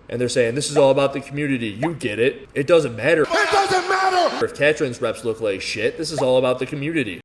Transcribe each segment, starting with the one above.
and they're saying this is all about the community. You get it. It doesn't matter. It doesn't matter! If Catherine's reps look like shit, this is all about the community.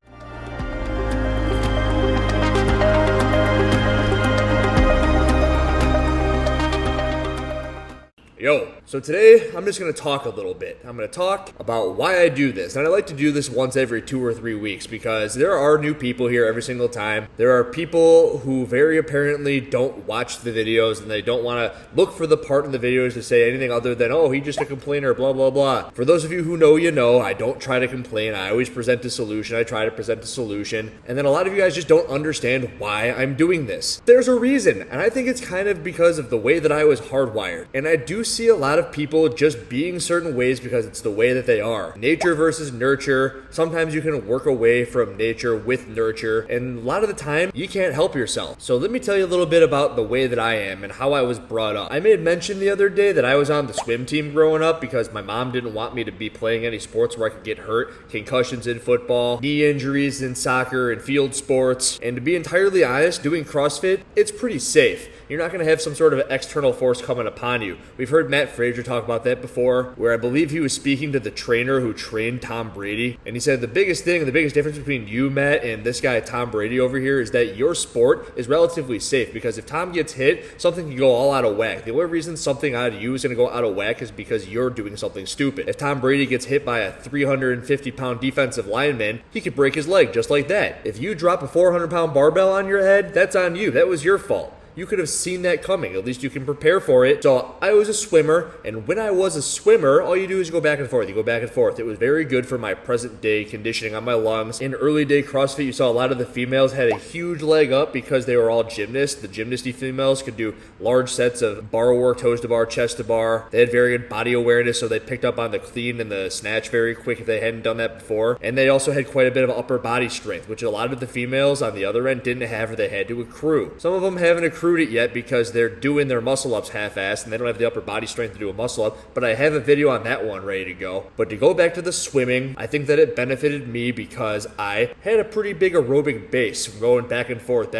Yo, so today I'm just going to talk a little bit. I'm going to talk about why I do this. And I like to do this once every 2 or 3 weeks because there are new people here every single time. There are people who very apparently don't watch the videos and they don't want to look for the part in the videos to say anything other than, oh, he's just a complainer, blah, blah, blah. For those of you who know, you know, I don't try to complain. I always present a solution. I try to present a solution. And then a lot of you guys just don't understand why I'm doing this. There's a reason. And I think it's kind of because of the way that I was hardwired. And I do see a lot of people just being certain ways because it's the way that they are. Nature versus nurture. Sometimes you can work away from nature with nurture, and a lot of the time you can't help yourself. So let me tell you a little bit about the way that I am and how I was brought up. I made mention the other day that I was on the swim team growing up because my mom didn't want me to be playing any sports where I could get hurt. Concussions in football, knee injuries in soccer and field sports. And to be entirely honest, doing CrossFit, it's pretty safe. You're not going to have some sort of external force coming upon you. We've heard Matt Frazier talk about that before, where I believe he was speaking to the trainer who trained Tom Brady. And he said the biggest thing, the biggest difference between you, Matt, and this guy, Tom Brady over here, is that your sport is relatively safe. Because if Tom gets hit, something can go all out of whack. The only reason something out of you is going to go out of whack is because you're doing something stupid. If Tom Brady gets hit by a 350-pound defensive lineman, he could break his leg just like that. If you drop a 400-pound barbell on your head, that's on you. That was your fault. You could have seen that coming. At least you can prepare for it. So I was a swimmer, and when I was a swimmer, all you do is go back and forth. You go back and forth. It was very good for my present day conditioning on my lungs. In early day CrossFit, you saw a lot of the females had a huge leg up because they were all gymnasts. The gymnasty females could do large sets of bar work, toes to bar, chest to bar. They had very good body awareness, so they picked up on the clean and the snatch very quick if they hadn't done that before. And they also had quite a bit of upper body strength, which a lot of the females on the other end didn't have, or they had to accrue. Some of them haven't accrued it yet because they're doing their muscle ups half-assed and they don't have the upper body strength to do a muscle up, but I have a video on that one ready to go. But to go back to the swimming, I think that it benefited me because I had a pretty big aerobic base going back and forth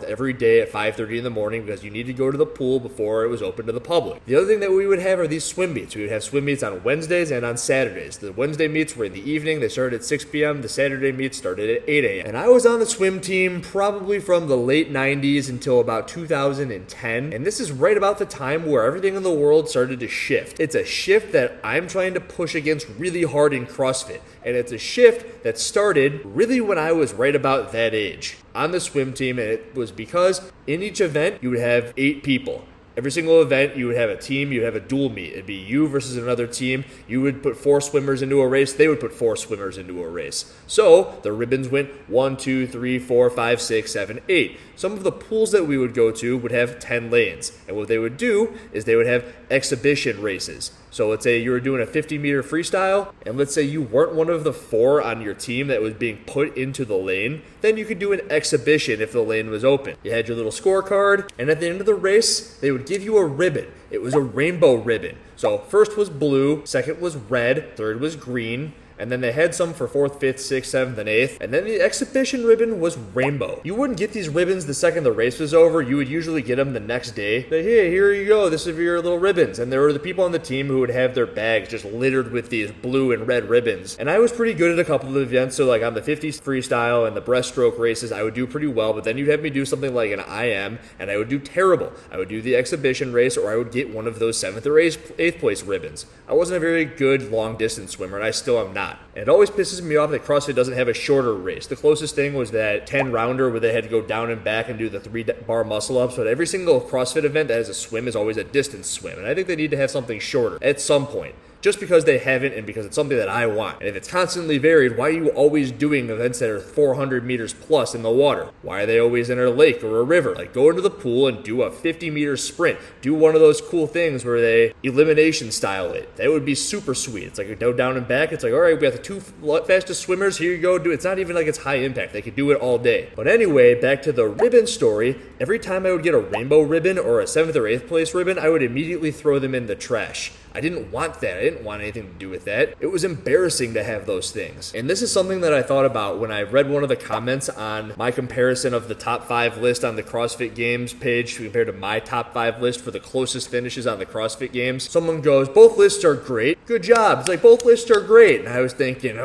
every day at 5:30 in the morning because you need to go to the pool before it was open to the public. The other thing that we would have are these swim meets. We would have swim meets on Wednesdays and on Saturdays. The Wednesday meets were in the evening. They started at 6 p.m. The Saturday meets started at 8 a.m. And I was on the swim team probably from the late 90s until about 2010, and this is right about the time where everything in the world started to shift. It's a shift that I'm trying to push against really hard in CrossFit, and it's a shift that started really when I was right about that age on the swim team, and it was because in each event you would have 8 people. Every single event, you would have a team, you would have a dual meet. It'd be you versus another team. You would put 4 swimmers into a race. They would put 4 swimmers into a race. So the ribbons went 1, 2, 3, 4, 5, 6, 7, 8. Some of the pools that we would go to would have 10 lanes. And what they would do is they would have exhibition races. So let's say you were doing a 50-meter freestyle, and let's say you weren't one of the 4 on your team that was being put into the lane, then you could do an exhibition if the lane was open. You had your little scorecard, and at the end of the race, they would give you a ribbon. It was a rainbow ribbon. So first was blue, second was red, third was green, and then they had some for 4th, 5th, 6th, 7th, and 8th. And then the exhibition ribbon was rainbow. You wouldn't get these ribbons the second the race was over. You would usually get them the next day. Say, hey, here you go. This is your little ribbons. And there were the people on the team who would have their bags just littered with these blue and red ribbons. And I was pretty good at a couple of events. So like on the 50s freestyle and the breaststroke races, I would do pretty well. But then you'd have me do something like an IM, and I would do terrible. I would do the exhibition race, or I would get one of those 7th or 8th place ribbons. I wasn't a very good long distance swimmer, and I still am not. And it always pisses me off that CrossFit doesn't have a shorter race. The closest thing was that 10-rounder where they had to go down and back and do the 3-bar muscle-ups. But every single CrossFit event that has a swim is always a distance swim. And I think they need to have something shorter at some point. Just because they haven't and because it's something that I want. And if it's constantly varied, why are you always doing events that are 400 meters plus in the water? Why are they always in a lake or a river? Like, go into the pool and do a 50-meter sprint. Do one of those cool things where they elimination style it. That would be super sweet. It's like go down and back. It's like, all right, we got the 2 fastest swimmers. Here you go. Do it. It's not even like it's high impact. They could do it all day. But anyway, back to the ribbon story. Every time I would get a rainbow ribbon or a 7th or 8th place ribbon, I would immediately throw them in the trash. I didn't want that. I didn't want anything to do with that. It was embarrassing to have those things. And this is something that I thought about when I read one of the comments on my comparison of the top 5 list on the CrossFit Games page compared to my top 5 list for the closest finishes on the CrossFit Games. Someone goes, both lists are great. Good job. It's like, both lists are great. And I was thinking,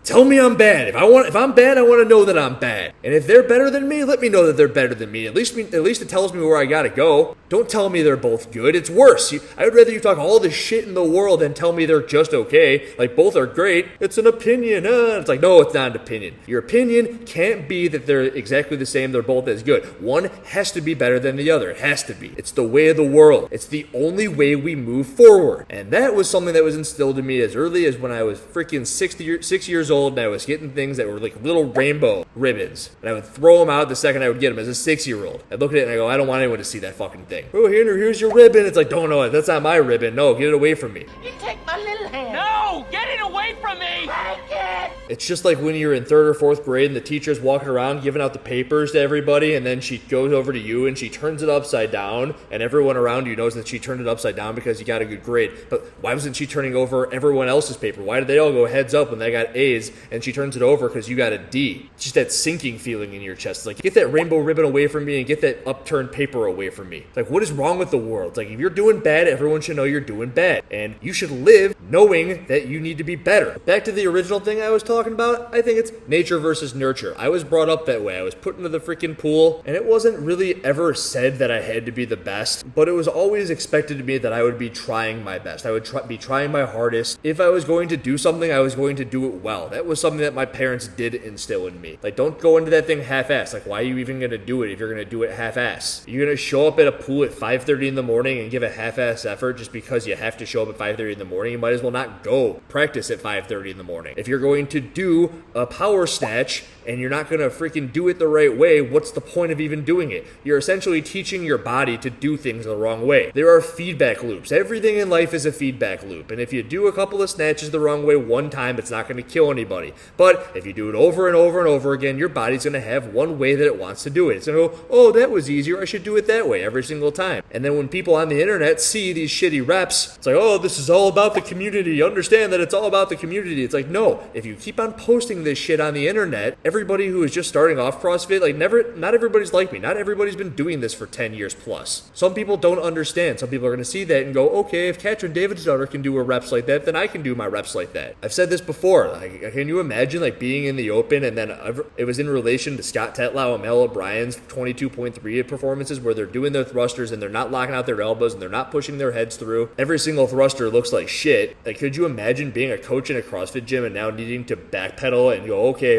tell me I'm bad. If I'm bad, I want to know that I'm bad. And if they're better than me, let me know that they're better than me. At least it tells me where I gotta go. Don't tell me they're both good. It's worse. I would rather you talk all the shit in the world than tell me they're just okay. Like, both are great. It's an opinion. It's like, no, it's not an opinion. Your opinion can't be that they're exactly the same. They're both as good. One has to be better than the other. It has to be. It's the way of the world. It's the only way we move forward. And that was something that was instilled in me as early as when I was freaking 6 years old, and I was getting things that were like little rainbow ribbons. And I would throw them out the second I would get them as a 6-year-old. I'd look at it and I go, I don't want anyone to see that fucking thing. Oh, here's your ribbon. It's like, don't know, that's not my ribbon. No, get it away from me. You take my little hand. No, get it away from me. Take it. It's just like when you're in 3rd or 4th grade and the teacher's walking around giving out the papers to everybody, and then she goes over to you and she turns it upside down, and everyone around you knows that she turned it upside down because you got a good grade. But why wasn't she turning over everyone else's paper? Why did they all go heads up when they got A's and she turns it over because you got a D? It's just that sinking feeling in your chest. It's like, get that rainbow ribbon away from me and get that upturned paper away from me. It's like, what is wrong with the world? It's like, if you're doing bad, everyone should know you're doing bad. And you should live knowing that you need to be better. Back to the original thing I was talking about, I think it's nature versus nurture. I was brought up that way. I was put into the freaking pool, and it wasn't really ever said that I had to be the best, but it was always expected of me that I would be trying my best. I would be trying my hardest. If I was going to do something, I was going to do it well. That was something that my parents did instill in me. Like, don't go into that thing half-ass. Like, why are you even going to do it if you're going to do it half-ass? You're going to show up at a pool at 5:30 in the morning and give a half-ass effort just because you have to show up at 5:30 in the morning? You might as well not go practice at 5:30 in the morning. If you're going to do a power snatch and you're not going to freaking do it the right way, what's the point of even doing it? You're essentially teaching your body to do things the wrong way. There are feedback loops. Everything in life is a feedback loop. And if you do a couple of snatches the wrong way one time, it's not going to kill anybody. But if you do it over and over and over again, your body's going to have one way that it wants to do it. It's going to go, oh, that was easier. I should do it that way every single time. And then when people on the internet see these shitty reps, it's like, oh, this is all about the community. Understand that it's all about the community. It's like, no, if you keep on posting this shit on the internet, everybody who is just starting off CrossFit, like not everybody's like me. Not everybody's been doing this for 10 years plus. Some people don't understand. Some people are going to see that and go, okay, if Katrin David's daughter can do her reps like that, then I can do my reps like that. I've said this before. Like, can you imagine like being in the open, and then it was in relation to Scott Tetlow and Mel O'Brien's 22.3 performances where they're doing their thrusters and they're not locking out their elbows and they're not pushing their heads through. Every single thruster looks like shit. Like, could you imagine being a coach in a CrossFit gym and now needing to backpedal and go, okay.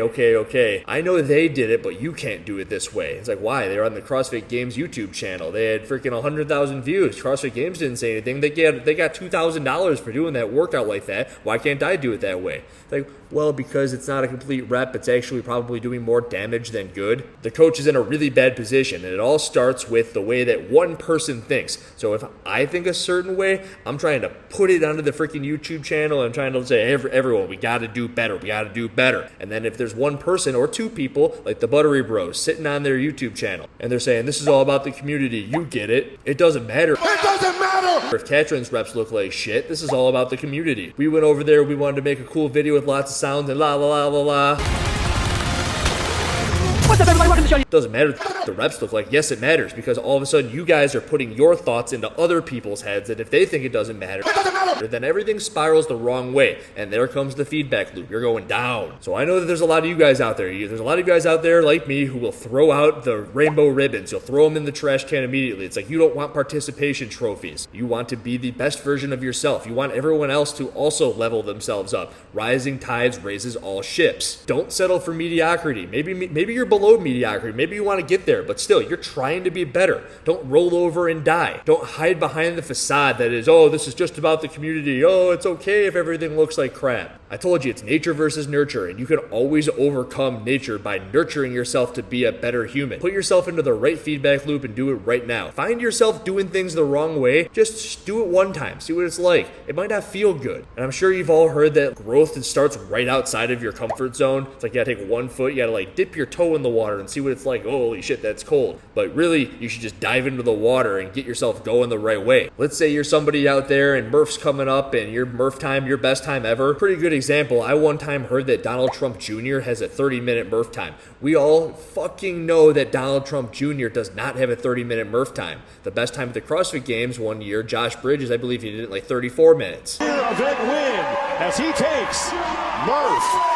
I know they did it, but you can't do it this way. It's like, why? They were on the CrossFit Games YouTube channel. They had freaking 100,000 views. CrossFit Games didn't say anything. They got $2,000 for doing that workout like that. Why can't I do it that way? Like, well, because it's not a complete rep. It's actually probably doing more damage than good. The coach is in a really bad position, and it all starts with the way that one person thinks. So if I think a certain way, I'm trying to put it onto the freaking YouTube channel and trying to say, everyone, we got to do better. We got to do better. And then if there's one person or two people, like the Buttery Bros, sitting on their YouTube channel, and they're saying, this is all about the community, you get it. It doesn't matter. It doesn't matter! If Katrin's reps look like shit, this is all about the community. We went over there, we wanted to make a cool video with lots of sounds and la la la la la. What's up, everybody? Welcome to the show. Doesn't matter what the reps look like. Yes, it matters, because all of a sudden you guys are putting your thoughts into other people's heads, and if they think it doesn't matter, then everything spirals the wrong way, and there comes the feedback loop. You're going down. So I know that there's a lot of you guys out there. There's a lot of you guys out there like me who will throw out the rainbow ribbons. You'll throw them in the trash can immediately. It's like, you don't want participation trophies. You want to be the best version of yourself. You want everyone else to also level themselves up. Rising tides raises all ships. Don't settle for mediocrity. Maybe you're below mediocrity. Maybe you want to get there, but still, you're trying to be better. Don't roll over and die. Don't hide behind the facade that is, oh, this is just about the community. Oh, it's okay if everything looks like crap. I told you it's nature versus nurture, and you can always overcome nature by nurturing yourself to be a better human. Put yourself into the right feedback loop and do it right now. Find yourself doing things the wrong way, just do it one time, see what it's like. It might not feel good. And I'm sure you've all heard that growth starts right outside of your comfort zone. It's like you gotta take 1 foot, you gotta like dip your toe in the water and see what it's like. Oh, holy shit, that's cold. But really, you should just dive into the water and get yourself going the right way. Let's say you're somebody out there and Murph's coming up and your Murph time, your best time ever. Pretty good example. I one time heard that Donald Trump Jr. has a 30-minute Murph time. We all fucking know that Donald Trump Jr. does not have a 30-minute Murph time. The best time at the CrossFit Games one year, Josh Bridges, I believe he did it in like 34 minutes. Event win as he takes Murph.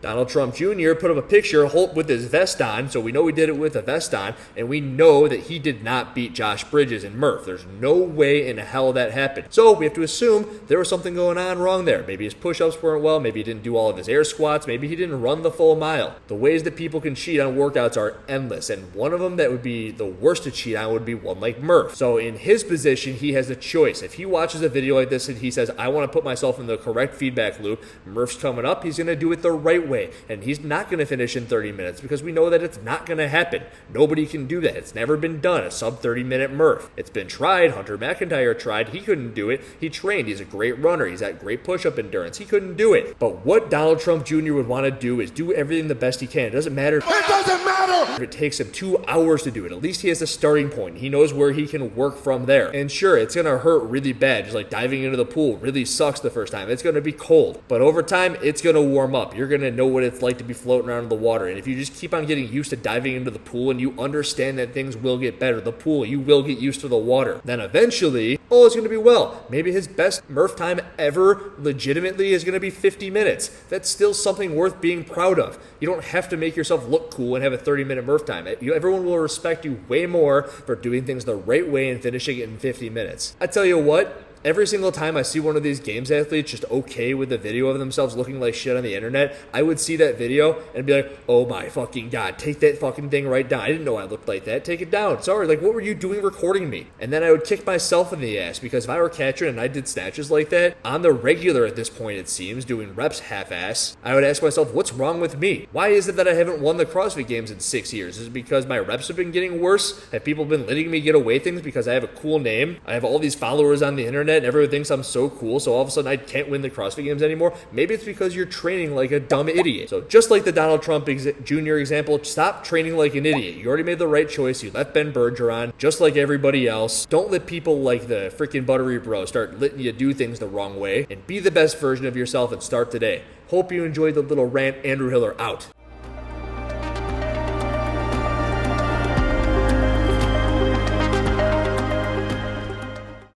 Donald Trump Jr. put up a picture with his vest on, so we know he did it with a vest on, and we know that he did not beat Josh Bridges in Murph. There's no way in hell that happened. So we have to assume there was something going on wrong there. Maybe his push-ups weren't well, maybe he didn't do all of his air squats, maybe he didn't run the full mile. The ways that people can cheat on workouts are endless, and one of them that would be the worst to cheat on would be one like Murph. So in his position, he has a choice. If he watches a video like this and he says, I want to put myself in the correct feedback loop, Murph's coming up, he's going to do it the right way. And he's not going to finish in 30 minutes because we know that it's not going to happen. Nobody can do that. It's never been done, a sub 30-minute Murph. It's been tried. Hunter McIntyre tried. He couldn't do it. He trained. He's a great runner. He's got great push-up endurance. He couldn't do it. But what Donald Trump Jr. would want to do is do everything the best he can. It doesn't matter. It doesn't matter if it takes him 2 hours to do it. At least he has a starting point. He knows where he can work from there. And sure, it's going to hurt really bad. Just like diving into the pool really sucks the first time. It's going to be cold. But over time, it's going to warm up. You're going to know what it's like to be floating around in the water. And if you just keep on getting used to diving into the pool and you understand that things will get better, the pool, you will get used to the water. Then eventually, oh, it's going to be well. Maybe his best Murph time ever legitimately is going to be 50 minutes. That's still something worth being proud of. You don't have to make yourself look cool and have a 30-minute Murph time. Everyone will respect you way more for doing things the right way and finishing it in 50 minutes. I tell you what, every single time I see one of these games athletes just okay with a video of themselves looking like shit on the internet, I would see that video and be like, oh my fucking god, take that fucking thing right down. I didn't know I looked like that. Take it down. Sorry, like what were you doing recording me? And then I would kick myself in the ass because if I were catching and I did snatches like that, on the regular at this point it seems, doing reps half-ass, I would ask myself, what's wrong with me? Why is it that I haven't won the CrossFit Games in 6 years? Is it because my reps have been getting worse? Have people been letting me get away things because I have a cool name? I have all these followers on the internet and everyone thinks I'm so cool, so all of a sudden I can't win the CrossFit Games anymore. Maybe it's because you're training like a dumb idiot. So just like the Donald Trump Jr. example, stop training like an idiot. You already made the right choice. You left Ben Bergeron, just like everybody else. Don't let people like the freaking Buttery bro start letting you do things the wrong way, and be the best version of yourself and start today. Hope you enjoyed the little rant. Andrew Hiller out.